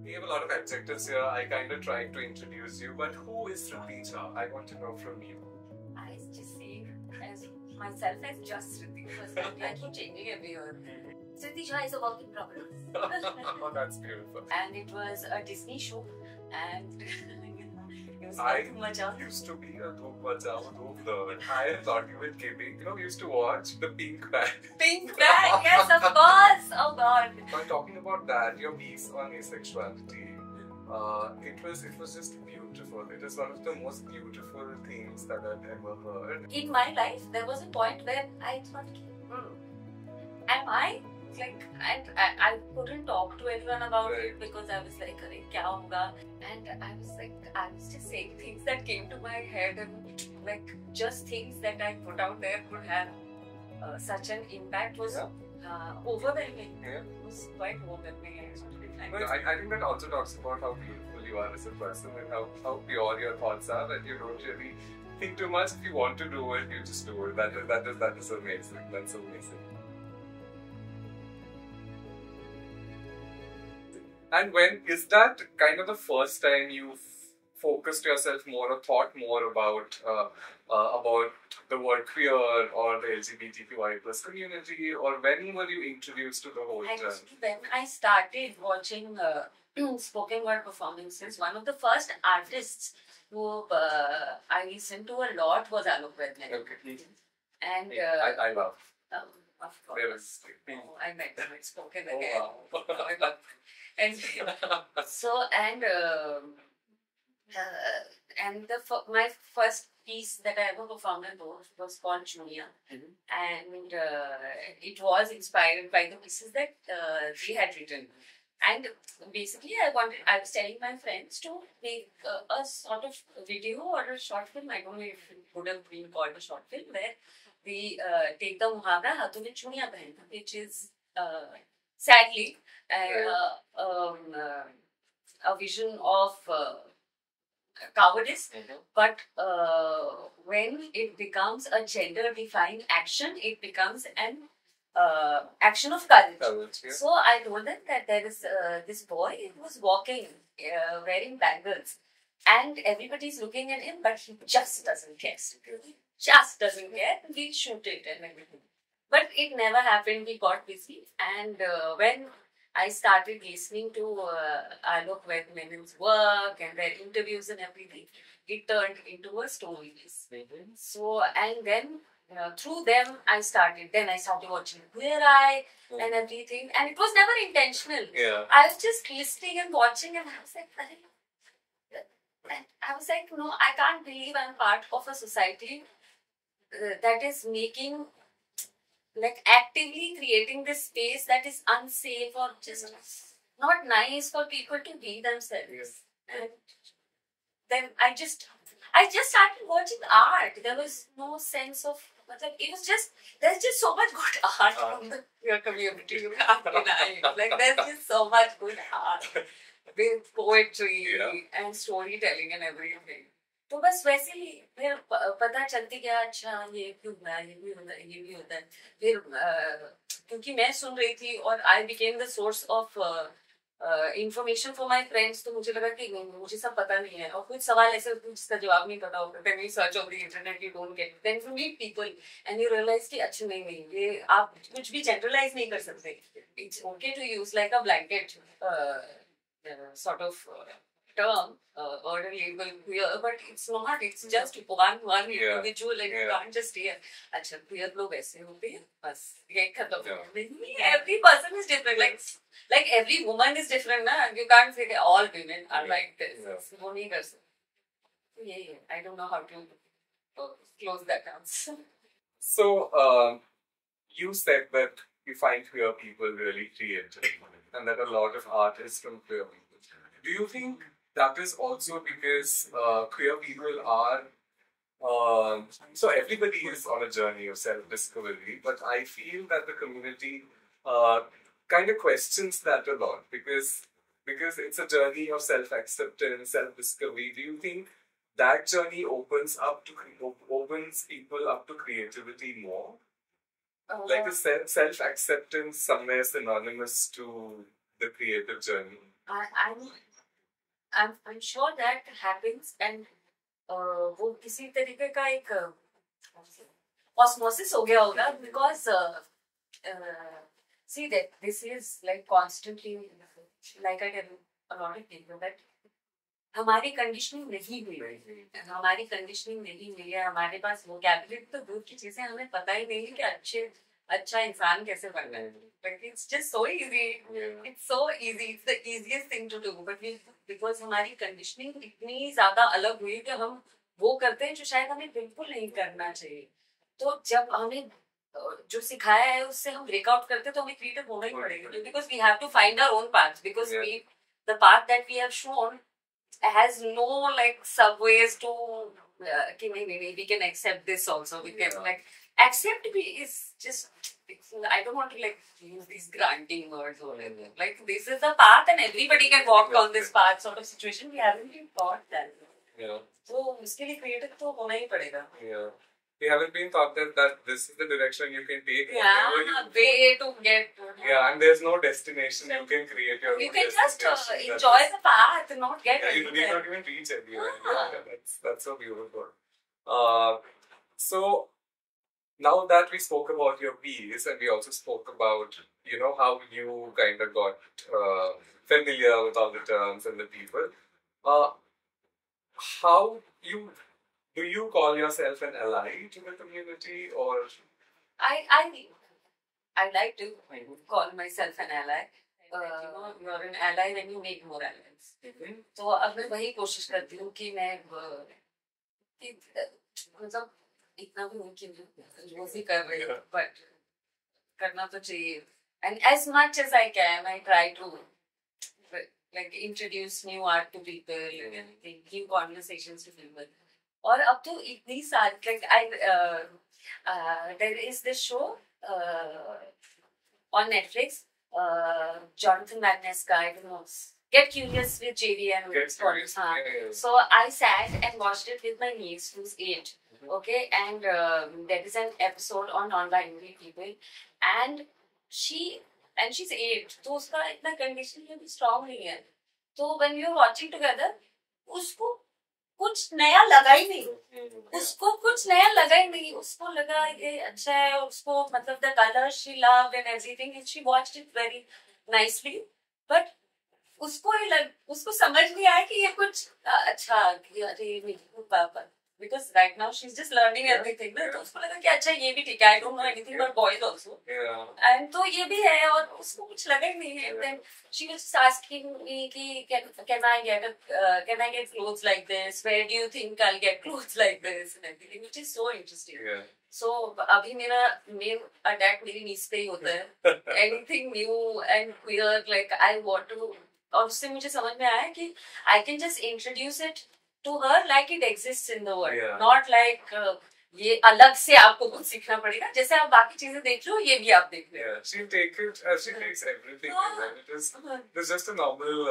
We have a lot of adjectives here. I kind of tried to introduce you, but who is Ritija? I want to know from you. I just see as myself as just Ritik because I keep changing every year. Ritik Shah is a work in progress. Oh, that's beautiful. And it was a Disney show, and it was I Dhoom Macha. used to be a Dhoom Bachao Dhoom nerd. I am not even kidding. You know, we used to watch the Pink Bag. Pink Bag, yes, of course. Oh God. But talking about that, your piece on asexuality, it was just beautiful. It is one of the most beautiful things that I've ever heard. In my life, there was a point where I thought, am I? Like, and I couldn't talk to anyone about it because I was like, "Arey, kya hoga?" And I was just saying things that came to my head, and like just things that I put out there could have such an impact was overwhelming. Yeah. It was quite overwhelming actually. Well, I think that also talks about how beautiful you are as a person and how pure your thoughts are, that you don't really think too much. If you want to do it, you just do it. That is amazing. That's amazing. And when is that kind of the first time you focused yourself more or thought more about the word queer or the LGBTQI plus community, or when were you introduced to the whole journey? When I started watching spoken word performances, one of the first artists who I listened to a lot was Alok Vedman. Okay. And I love. of course. There is. I met him at Spoken Oh, again. wow. And so my first piece that I ever performed in was called Junia, and it was inspired by the pieces that she had written. And basically, I was telling my friends to make a sort of video or a short film. I don't know if it would have been called a short film, where we take the muhavra "Hathon mein chuniya pehenna," which is sadly a vision of cowardice, but when it becomes a gender-defined action, it becomes an action of courage. So I told them that there is this boy who was walking wearing bangles, and everybody's looking at him, but he just doesn't care. Just doesn't care. We'll shoot it and everything. But it never happened. We got busy, and when I started listening to Alok Vedman's work and their interviews and everything, it turned into a story. So, and then through them, I started watching Queer Eye and everything, and it was never intentional. Yeah. I was just listening and watching, and I was like, no, I can't believe I'm part of a society that is making, like, actively creating this space that is unsafe or just not nice for people to be themselves. Yes. And then I just started watching art. There was no sense of, it was just, there's just so much good art from the queer community. You can't deny it. Like, there's just so much good art with poetry and storytelling and everything. तो बस वैसे ही फिर पता चलती गया, अच्छा ये क्यों हुआ, ये भी होता है, ये भी होता है. फिर क्योंकि मैं सुन रही थी और I became the source of information for my friends, तो मुझे लगा कि मुझे सब पता नहीं है, और कुछ सवाल ऐसे होते हैं जिसका जवाब नहीं पता होता. Then you search on the internet, you don't get it. Then you meet people and you realize कि अच्छा नहीं, ये आप कुछ भी generalize नहीं कर सकते. It's okay to use like a blanket sort of term or a label queer, but it's not. It's just one individual, and you can't just say, "अच्छा queer लोग ऐसे होते हैं." बस ये खत्म. Every person is different. Like every woman is different, ना? You can't say that all women are like this. वो नहीं कर सकते. Yeah. I don't know how to close that down. So, you said that you find queer people really creative, and that a lot of art is from queer people. Do you think that is also because queer people are so everybody is on a journey of self-discovery, but I feel that the community kind of questions that a lot because it's a journey of self-acceptance, self-discovery. Do you think that journey opens people up to creativity more? Like a self-acceptance somewhere synonymous to the creative journey? I'm sure that happens, and वो किसी तरीके का एक osmosis हो गया होगा, because see that this is like constantly, like I tell a lot of people that हमारी conditioning नहीं हुई है, हमारे पास वोकैबुलरी तो दूर की चीजें, हमें पता ही नहीं कि अच्छा इंसान कैसे बनना है. Like it's just so easy. It's so easy. It's the easiest thing to do. But because हमारी कंडीशनिंग इतनी ज्यादा अलग हुई कि हम वो करते हैं जो शायद हमें बिल्कुल नहीं करना चाहिए. तो जब हमें जो सिखाया है उससे हम ब्रेकआउट करते तो हमें क्रिएटिव होना ही पड़ेगा. Because we have to find our own path. Because the path that we have shown has no like subways to maybe we can accept this also. We can like accept is just, I don't want to like use these granting words or whatever. Like this is the path and everybody can walk on this path sort of situation. We haven't been taught that. Yeah. So उसके लिए creative तो होना ही पड़ेगा. Yeah. We haven't been taught that this is the direction you can take. Yeah, way to get. Yeah, and there's no destination. You can create your own. You can just enjoy the path, not get. Yeah, you need not even reach anywhere. Yeah, that's so beautiful. So now that we spoke about your piece, and we also spoke about how you kind of got familiar with all the terms and the people. How do you call yourself an ally to the community, or? I like to call myself an ally. You're an ally when you make more allies. तो अब मैं वही कोशिश करती हूँ कि मैं मतलब इतना भी नहीं कि रोज ही कर रही हूँ, but करना तो चाहिए. And as much as I can, I try to like introduce new art to people and new conversations to people. और अब तो इतनी सारी like there is this show on Netflix, Jonathan Van Ness guy, Get Curious with JV and So I sat and watched it with my niece who's 8. Okay, and there is an episode on non-binary people, and she's 8, तो उसका इतना conditioning भी strong नहीं है. तो when you're watching together, उसको कुछ नया लगा ही नहीं. उसको लगा ये अच्छा है. उसको मतलब the color she loved and everything, and she watched it very nicely, but उसको समझ नहीं आया कि ये कुछ अच्छा अरे पापा, because right now she's just learning everything ना, तो उसको लगा कि अच्छा ये भी ठीक है. I don't know anything about boys also, and तो ये भी है, और उसको कुछ लगा ही नहीं है. Then she was just asking me कि can I get clothes like this? Where do you think I'll get clothes like this? And everything, which is so interesting. So अभी मेरा main attack मेरी niece पे ही होता है. Anything new and queer, like I want to, और उससे मुझे समझ में आया कि I can just introduce it to her like it exists in the world, not like ये अलग से आपको कुछ सीखना पड़ेगा. जैसे आप बाकी चीजें देख लो, ये भी आप देख लो. Yeah, she takes everything. It's just a normal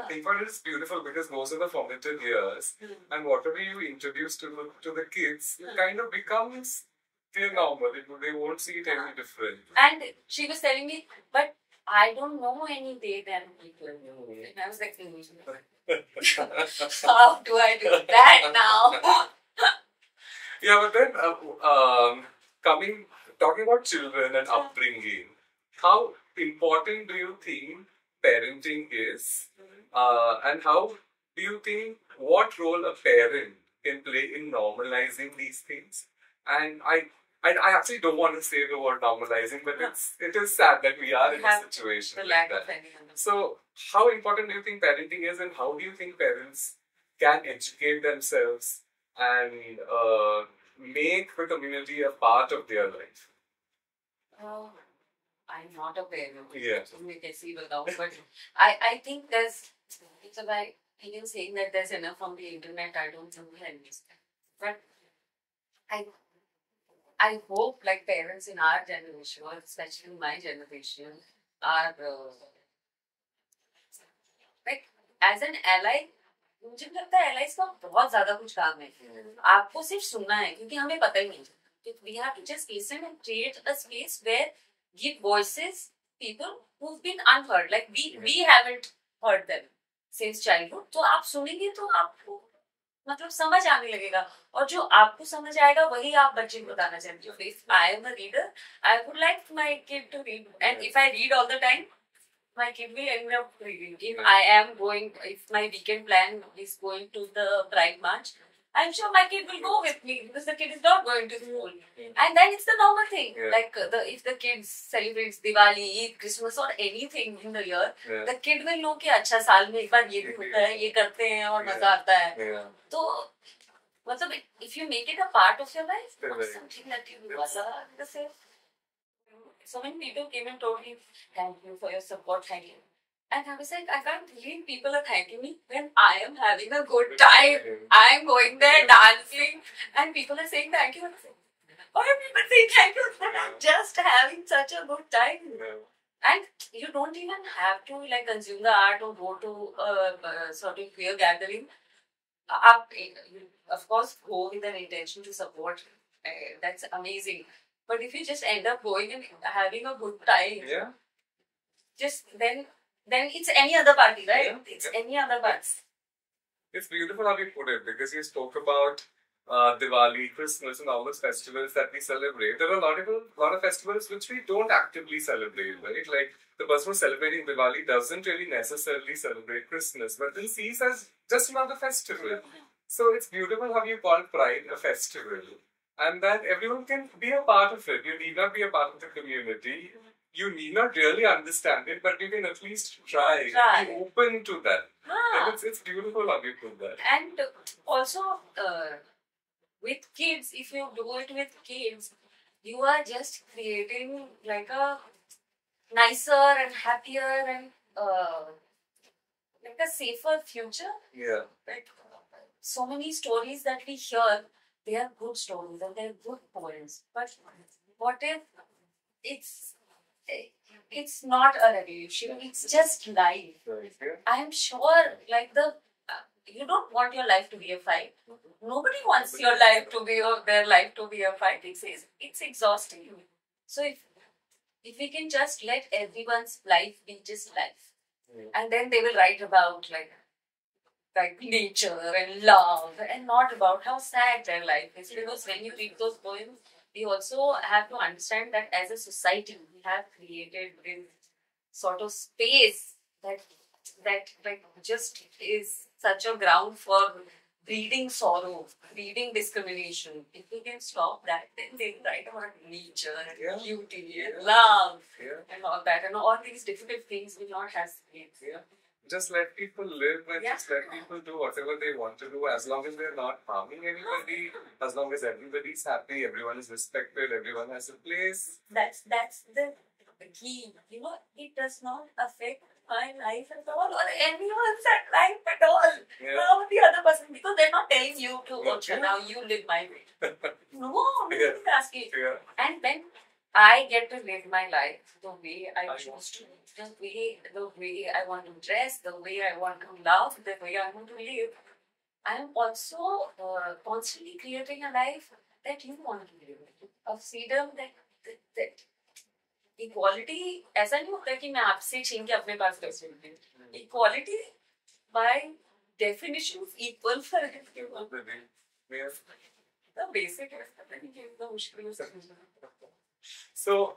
thing, but it's beautiful because those are the formative years, and whatever you introduce to the kids, it kind of becomes their normal. They won't see it any different. And she was telling me, but I don't know any they them people. And I was like, how do I do that now? Yeah, but then talking about children and upbringing, how important do you think parenting is, and how do you think what role a parent can play in normalizing these things? And I actually don't want to say the word normalizing, but it is sad that we are in a situation like that. So, how important do you think parenting is, and how do you think parents can educate themselves and make the community a part of their life? I'm not a parent. Yeah. But I think there's, it's about even saying that there's enough on the internet, I don't think we understand. But I hope like parents in our generation, or especially my generation, are like as an ally, मुझे लगता है allies का बहुत ज़्यादा कुछ काम है. आपको सिर्फ सुनना है, क्योंकि हमें पता ही नहीं. We have to just listen and create a space where give voices people who've been unheard. Like we haven't heard them since childhood. तो आप सुनेंगे तो आपको मतलब समझ आने लगेगा और जो आपको समझ आएगा वही आप बच्चे को बताना चाहते हो. If I am a reader, I would like my kid to read, and if I read all the time, my kid will end up reading. If my weekend plan is going to the Pride March, I'm sure my kid will go with me because the kid is not going to school. And then it's the normal thing. Yeah. Like if the kid celebrates Diwali, Eid, Christmas or anything in the year, the kid will know कि अच्छा साल में एक बार ये भी होता है, ये करते हैं और मजा आता है. तो मतलब if you make it a part of your life, not something that you do. So many people came and told me, thank you for your support, thank you. And I was like, I can't believe people are thanking me when I am having a good time. I am going there dancing and people are saying thank you. Why are people saying thank you? I'm just having such a good time. And you don't even have to like consume the art or go to a sort of queer gathering. You, of course, go with an intention to support. That's amazing. But if you just end up going and having a good time, just then it's any other party, right? Yeah. It's any other party. It's beautiful how you put it because you spoke about Diwali, Christmas, and all those festivals that we celebrate. There are a lot of festivals which we don't actively celebrate, right? Like the person who's celebrating Diwali doesn't really necessarily celebrate Christmas, but then sees as just another festival. So it's beautiful how you call Pride a festival. And that everyone can be a part of it. You need not be a part of the community. You need not really understand it, but you can at least try. Be open to that. It's beautiful how you put that. And also, with kids, if you do it with kids, you are just creating like a nicer and happier and like a safer future. Yeah. Like so many stories that we hear, they are good stories and they're good poems. But what if it's not a revolution? It's just life. I am sure, like you don't want your life to be a fight. Nobody wants your life to be or their life to be a fight. It's exhausting. So if we can just let everyone's life be just life, and then they will write about like nature and love and not about how sad their life is. Because when you read those poems, we also have to understand that as a society, we have created this sort of space that like just is such a ground for breeding sorrow, breeding discrimination. If we can stop that, then they write about nature and beauty and love and all that. And all these difficult things will not have space. Just let people live and just let people do whatever they want to do as long as they're not harming anybody, as long as everybody's happy, everyone is respected, everyone has a place. That's the key. You know, it does not affect my life at all or anyone's life at all. How the other person, because they're not telling you to now you live my way. No, nobody's asking. And when I get to live my life the way I choose to, the way I want to dress, the way I want to love, the way I want to live, I am also constantly creating a life that you want to live, of freedom, that equality. ऐसा नहीं होता कि मैं आपसे छीन के अपने पास कर सकती हूँ. Equality by definition is equal for everyone. The basic है, पता नहीं कितना मुश्किल है समझना. So,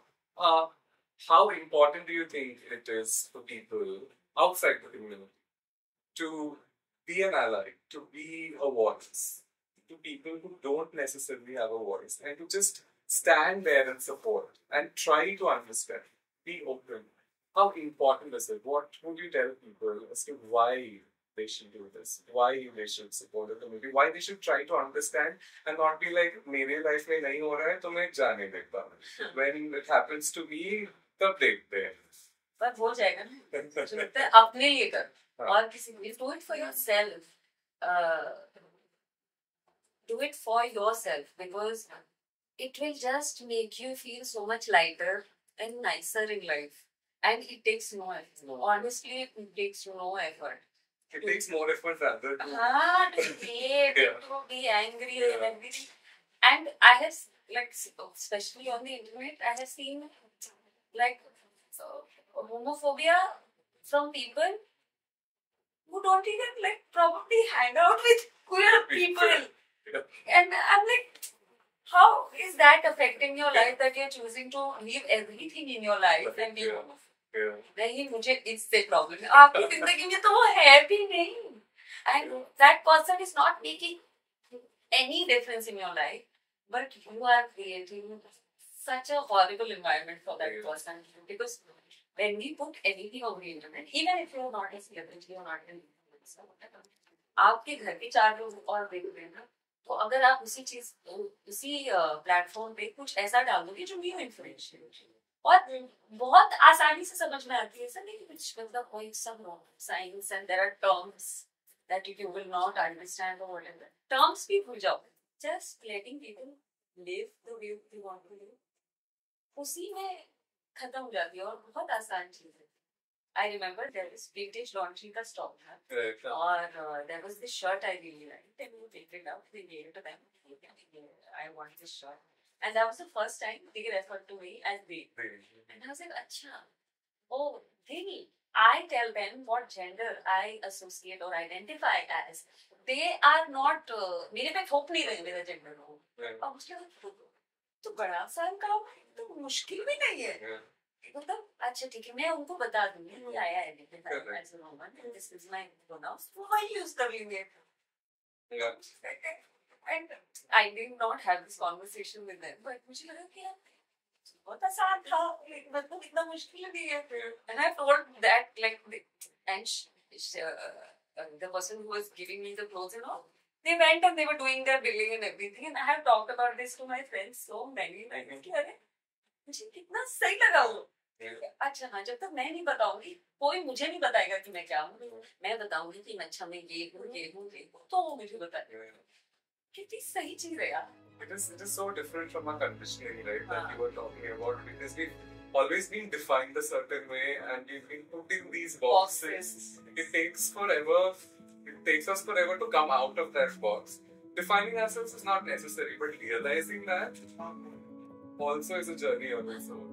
how important do you think it is for people outside the community to be an ally, to be a voice, to people who don't necessarily have a voice, and to just stand there and support and try to understand, be open? How important is it? What would you tell people as to why they should do this, why they should support the community, why they should try to understand and not be like, मेरे life में नहीं हो रहा है तो मैं जाने देता हूँ. When it happens to me, तब देखते हैं. पर हो जाएगा ना. मुझे लगता है अपने लिए कर और किसी को. Do it for yourself. Do it for yourself because it will just make you feel so much lighter and nicer in life. And it takes no effort. Honestly, it takes no effort. It takes more effort rather to hate, to be angry and everything. And I have, like, especially on the internet, I have seen, like, homophobia from people who don't even like probably hang out with queer people. And I'm like, how is that affecting your life that you're choosing to leave everything in your life and be नहीं मुझे इससे problem है आपकी जिंदगी में तो वो है भी नहीं and that person is not making any difference in your life but you are creating such a horrible environment for that person because when we put anything on the internet even if you're not a celebrity you're not an influencer आपके घर के 4 लोग और देख रहे हैं तो अगर आप उसी प्लेटफॉर्म पे कुछ ऐसा डाल दोगे जो न्यू इन्फॉर्मेशन और बहुत आसानी से समझ में आती है सर नहीं कुछ मतलब कोई सब science and there are terms that you will not understand और व्हाटएवर टर्म्स भी भूल जाओ just letting people live the way they want to live उसी में खत्म हो जाती है और बहुत आसान चीज है I remember there was vintage laundry का stall था और there was this shirt I really liked and we picked it up we gave it to them I want this shirt and that was the first time they referred to me as they and I was like अच्छा oh really I tell them what gender I associate or identify as they are not मेरे पे थोप नहीं रहे मेरा gender को और उसके बाद तो बड़ा आसान काम है तो मुश्किल भी नहीं है मतलब अच्छा ठीक है मैं उनको बता दूंगी कि आया है लेकिन ऐसा होगा दिस इज माय प्रोनाउंस वो वही यूज कर लेंगे and I did not have this conversation with them but मुझे लगा कि यार बहुत आसान था मतलब इतना मुश्किल नहीं है and I told that like and the person who was giving me the clothes and all they went and they were doing their billing and everything and I have talked about this to my friends so many times कि अरे मुझे कितना सही लगा वो अच्छा हाँ जब तक मैं नहीं बताऊंगी कोई मुझे नहीं बताएगा कि मैं क्या हूँ मैं बताऊंगी कि मैं अच्छा मैं ये हूँ तो वो मुझे बताएगा कितनी सही चीज है यार It is so different from our conditioning, right? That you were talking about because we've always been defined a certain way and we've been put in these boxes. It takes forever. It takes us forever to come out of that box. Defining ourselves is not necessary, but realizing that also is a journey on its own.